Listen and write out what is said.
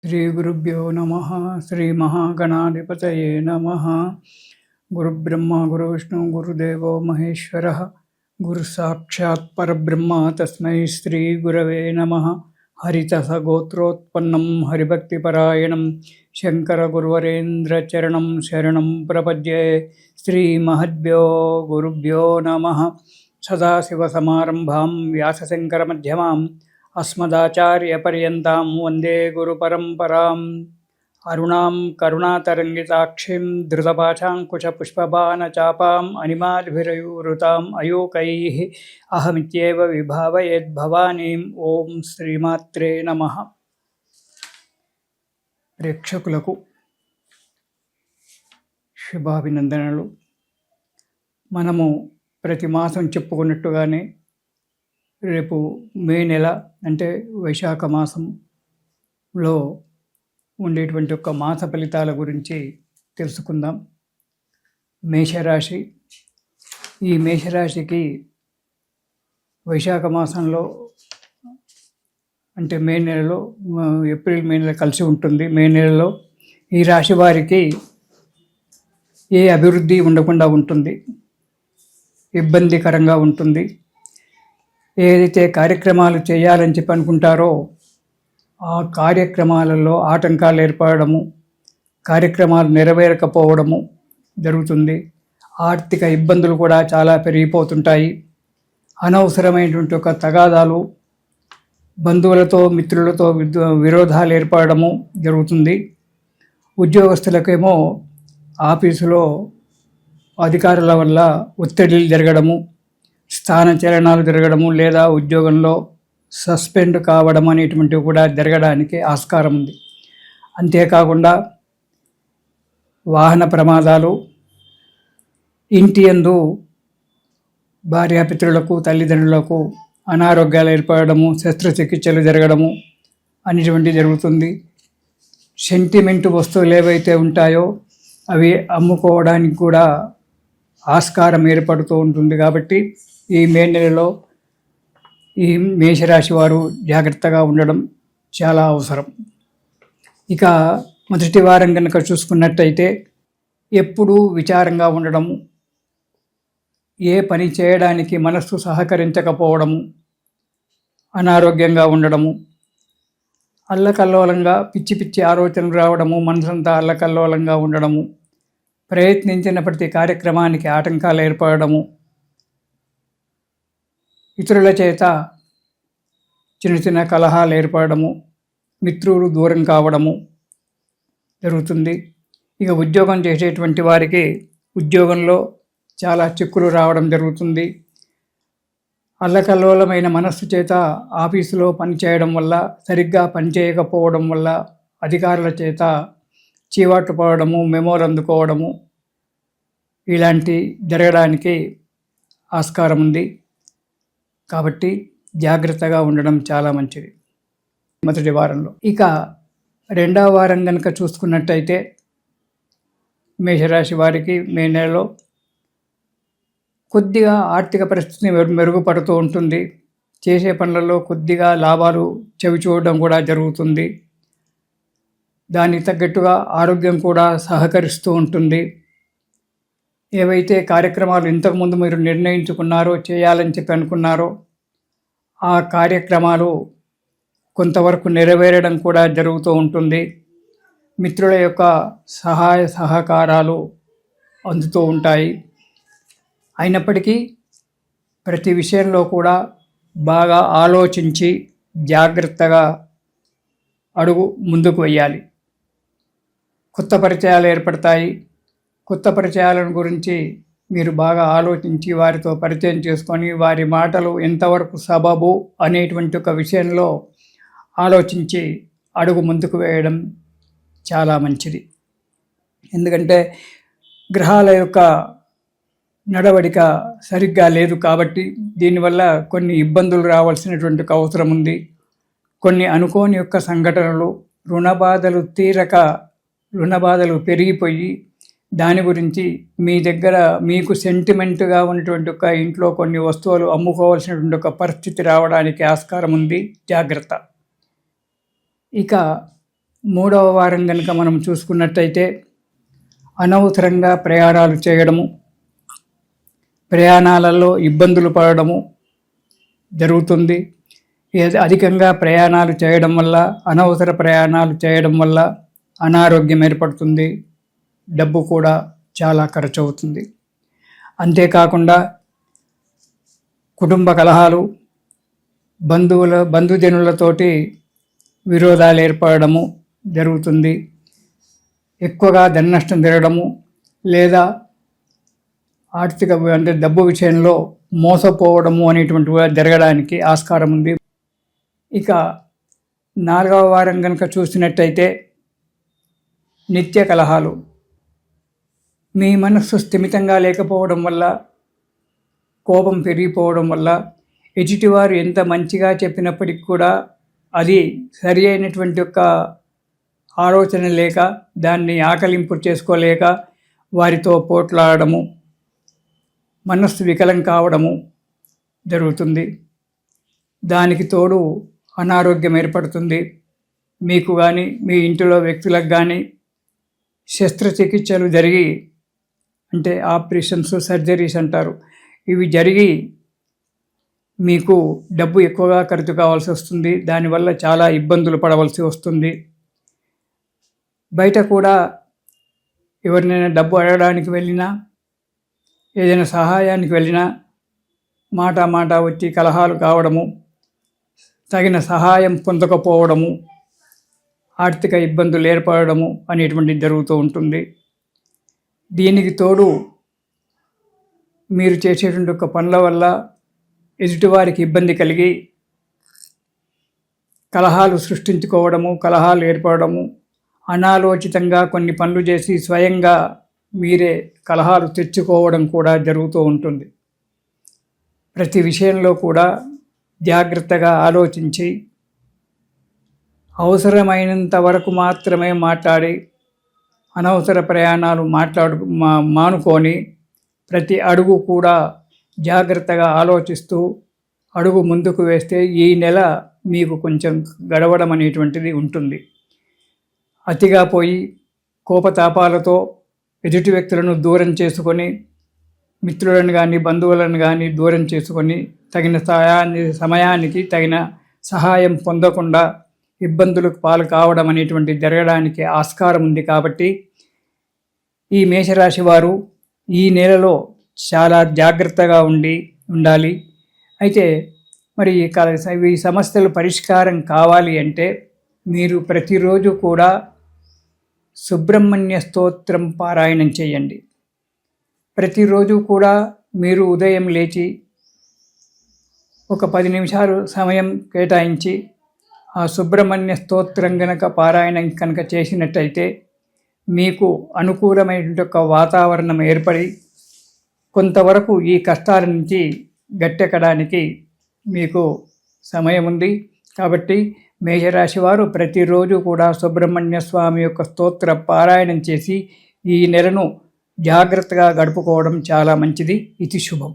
श्रीगुरुभ्यो नमः। श्रीमहागणाधिपतये नमः। गुरुब्रह्मा गुरुविष्णु गुरुदेवो महेश्वरः। गुरुसाक्षात् परब्रह्म तस्मै श्रीगुरवे नमः। हरितसगोत्रोत्पन्नं हरिभक्तिपरायणं शङ्करगुरुवरेन्द्रचरणं शरणं प्रपद्ये। श्रीमहद्भ्यो गुरुभ्यो नमः। सदाशिवसमारम्भां व्यासशङ्करमध्यमाम् अस्मदाचार्यपर्यन्तां वन्दे गुरुपरम्पराम्। अरुणां करुणातरङ्गिताक्षीं धृतपाशाङ्कुशपुष्पबाणचापाम् अनिमाद्भिरयुवृताम् अयूकैः अहमित्येव विभावयेद्भवानीम्। ఓం శ్రీమాత్రే నమః. ప్రేక్షకులకు శుభాభినందనలు. మనము ప్రతి మాసం చెప్పుకున్నట్టుగానే రేపు మే నెల అంటే వైశాఖ మాసంలో ఉండేటువంటి ఒక మాస ఫలితాల గురించి తెలుసుకుందాం. మేషరాశి. ఈ మేషరాశికి వైశాఖ మాసంలో అంటే మే నెలలో ఏప్రిల్ మే నెల కలిసి ఉంటుంది. మే నెలలో ఈ రాశి వారికి ఏ అభివృద్ధి ఉండకుండా ఉంటుంది, ఇబ్బందికరంగా ఉంటుంది. ఏదైతే కార్యక్రమాలు చేయాలని చెప్పి అనుకుంటారో ఆ కార్యక్రమాలలో ఆటంకాలు ఏర్పడము, కార్యక్రమాలు నెరవేరకపోవడము జరుగుతుంది. ఆర్థిక ఇబ్బందులు కూడా చాలా పెరిగిపోతుంటాయి. అనవసరమైనటువంటి ఒక తగాదాలు, బంధువులతో మిత్రులతో విరోధాలు ఏర్పడము జరుగుతుంది. ఉద్యోగస్తులకేమో ఆఫీసులో అధికారుల వల్ల ఒత్తిడిలు జరగడము, స్థానచలనాలు జరగడము, లేదా ఉద్యోగంలో సస్పెండ్ కావడం అనేటువంటివి కూడా జరగడానికి ఆస్కారం ఉంది. అంతేకాకుండా వాహన ప్రమాదాలు, ఇంటి యందు భార్యాపితృలకు తల్లిదండ్రులకు అనారోగ్యాలు ఏర్పడము, శస్త్రచికిత్సలు జరగడము అనేటువంటివి జరుగుతుంది. సెంటిమెంట్ వస్తువులు ఏవైతే ఉంటాయో అవి అమ్ముకోవడానికి కూడా ఆస్కారం ఏర్పడుతూ ఉంటుంది. కాబట్టి ఈ మే నెలలో ఈ మేషరాశి వారు జాగ్రత్తగా ఉండడం చాలా అవసరం. ఇక మొదటి వారం కనుక చూసుకున్నట్టయితే ఎప్పుడూ విచారంగా ఉండడము, ఏ పని చేయడానికి మనస్సు సహకరించకపోవడము, అనారోగ్యంగా ఉండడము, అల్లకల్లోలంగా పిచ్చి పిచ్చి ఆలోచనలు రావడము, మనసంతా అల్లకల్లోలంగా ఉండడము, ప్రయత్నించిన ప్రతి కార్యక్రమానికి ఆటంకాలు ఏర్పడము, ఇతరుల చేత చిన్న చిన్న కలహాలు ఏర్పడము, మిత్రులు దూరం కావడము జరుగుతుంది. ఇక ఉద్యోగం చేసేటువంటి వారికి ఉద్యోగంలో చాలా చిక్కులు రావడం జరుగుతుంది. అల్లకల్లోలమైన మనస్సు చేత ఆఫీసులో పనిచేయడం వల్ల, సరిగ్గా పనిచేయకపోవడం వల్ల అధికారుల చేత చీవాట్లు పడడము, మెమోలు అందుకోవడము ఇలాంటి జరగడానికి ఆస్కారం ఉంది. కాబట్టి జాగ్రత్తగా ఉండడం చాలా మంచిది మొదటి వారంలో. ఇక రెండవ వారం కనుక చూసుకున్నట్టయితే మేషరాశి వారికి మే నెలలో కొద్దిగా ఆర్థిక పరిస్థితి మెరుగుపడుతూ ఉంటుంది. చేసే పనులలో కొద్దిగా లాభాలు చవిచూడడం కూడా జరుగుతుంది. దానికి తగ్గట్టుగా ఆరోగ్యం కూడా సహకరిస్తూ ఉంటుంది. ఏవైతే కార్యక్రమాలు ఇంతకుముందు మీరు నిర్ణయించుకున్నారో, చేయాలని చెప్పి అనుకున్నారో ఆ కార్యక్రమాలు కొంతవరకు నెరవేరడం కూడా జరుగుతూ ఉంటుంది. మిత్రుల యొక్క సహాయ సహకారాలు అందుతూ ఉంటాయి. అయినప్పటికీ ప్రతి విషయంలో కూడా బాగా ఆలోచించి జాగ్రత్తగా అడుగు ముందుకు వేయాలి. కొత్త పరిచయాలు ఏర్పడతాయి. కొత్త పరిచయాలను గురించి మీరు బాగా ఆలోచించి వారితో పరిచయం చేసుకొని వారి మాటలు ఎంతవరకు సబబు అనేటువంటి ఒక విషయంలో ఆలోచించి అడుగు ముందుకు వేయడం చాలా మంచిది. ఎందుకంటే గ్రహాల యొక్క నడవడిక సరిగ్గా లేదు కాబట్టి దీనివల్ల కొన్ని ఇబ్బందులు రావాల్సినటువంటి అవసరం ఉంది. కొన్ని అనుకోని యొక్క సంఘటనలు, రుణబాధలు పెరిగిపోయి దాని గురించి మీ దగ్గర మీకు సెంటిమెంట్గా ఉన్నటువంటి ఒక ఇంట్లో కొన్ని వస్తువులు అమ్ముకోవాల్సినటువంటి ఒక పరిస్థితి రావడానికి ఆస్కారం ఉంది. జాగ్రత్త. ఇక మూడవ వారం కనుక మనం చూసుకున్నట్టయితే అనవసరంగా ప్రయాణాలు చేయడము, ప్రయాణాలలో ఇబ్బందులు పడడము జరుగుతుంది. అధికంగా ప్రయాణాలు చేయడం వల్ల, అనవసర ప్రయాణాలు చేయడం వల్ల అనారోగ్యం ఏర్పడుతుంది, డబ్బు కూడా చాలా ఖర్చు అవుతుంది. అంతేకాకుండా కుటుంబ కలహాలు, బంధుజనులతోటి విరోధాలు ఏర్పడము జరుగుతుంది. ఎక్కువగా ధన నష్టం జరగడము లేదా ఆర్థిక అంటే డబ్బు విషయంలో మోసపోవడము అనేటువంటివి జరగడానికి ఆస్కారం ఉంది. ఇక 4వ వారం కనుక చూసినట్టయితే నిత్య కలహాలు. మీ మనస్సు స్థిమితంగా లేకపోవడం వల్ల, కోపం పెరిగిపోవడం వల్ల, ఎదుటివారు ఎంత మంచిగా చెప్పినప్పటికి కూడా అది సరి అయినటువంటి యొక్క ఆలోచన లేక, దాన్ని ఆకలింపు చేసుకోలేక వారితో పోట్లాడము, మనస్సు వికలం కావడము జరుగుతుంది. దానికి తోడు అనారోగ్యం ఏర్పడుతుంది. మీకు కానీ మీ ఇంటిలో వ్యక్తులకు కానీ శస్త్రచికిత్సలు జరిగి, అంటే ఆపరేషన్స్, సర్జరీస్ అంటారు, ఇవి జరిగి మీకు డబ్బు ఎక్కువగా ఖర్చు కావాల్సి వస్తుంది. దానివల్ల చాలా ఇబ్బందులు పడవలసి వస్తుంది. బయట కూడా ఎవరినైనా డబ్బు అడగడానికి వెళ్ళినా, ఏదైనా సహాయానికి వెళ్ళినా మాట వచ్చి కలహాలు కావడము, తగిన సహాయం పొందకపోవడము, ఆర్థిక ఇబ్బందులు ఏర్పడము అనేటువంటిది జరుగుతూ ఉంటుంది. దీనికి తోడు మీరు చేసేటువంటి ఒక పనుల వల్ల ఎదుటివారికి ఇబ్బంది కలిగి కలహాలు సృష్టించుకోవడము, కలహాలు ఏర్పడము, అనాలోచితంగా కొన్ని పనులు చేసి స్వయంగా మీరే కలహాలు తెచ్చుకోవడం కూడా జరుగుతూ ఉంటుంది. ప్రతి విషయంలో కూడా జాగ్రత్తగా ఆలోచించి అవసరమైనంత వరకు మాత్రమే మాట్లాడి, అనవసర ప్రయాణాలు మానుకొని ప్రతి అడుగు కూడా జాగ్రత్తగా ఆలోచిస్తూ అడుగు ముందుకు వేస్తే ఈ నెల మీకు కొంచెం గడవడం అనేటువంటిది ఉంటుంది. అతిగా పోయి కోపతాపాలతో ఎదుటి వ్యక్తులను దూరం చేసుకొని, మిత్రులను కానీ బంధువులను కానీ దూరం చేసుకొని తగిన సమయానికి తగిన సహాయం పొందకుండా ఇబ్బందులకు పాలు కావడం అనేటువంటి జరగడానికి ఆస్కారం ఉంది. కాబట్టి ఈ మేషరాశి వారు ఈ నెలలో చాలా జాగ్రత్తగా ఉండాలి. అయితే మరి ఈ సమస్యలు పరిష్కారం కావాలి అంటే మీరు ప్రతిరోజు కూడా సుబ్రహ్మణ్య స్తోత్రం పారాయణం చేయండి. ప్రతిరోజు కూడా మీరు ఉదయం లేచి ఒక 10 నిమిషాలు సమయం కేటాయించి ఆ సుబ్రహ్మణ్య స్తోత్రం కనుక పారాయణం కనుక చేసినట్టయితే మీకు అనుకూలమైనటువంటి ఒక వాతావరణం ఏర్పడి కొంతవరకు ఈ కష్టాల నుంచి గట్టెక్కడానికి మీకు సమయం ఉంది. కాబట్టి మేషరాశి వారు ప్రతిరోజు కూడా సుబ్రహ్మణ్య స్వామి యొక్క స్తోత్ర పారాయణం చేసి ఈ నెలను జాగ్రత్తగా గడుపుకోవడం చాలా మంచిది. ఇది శుభం.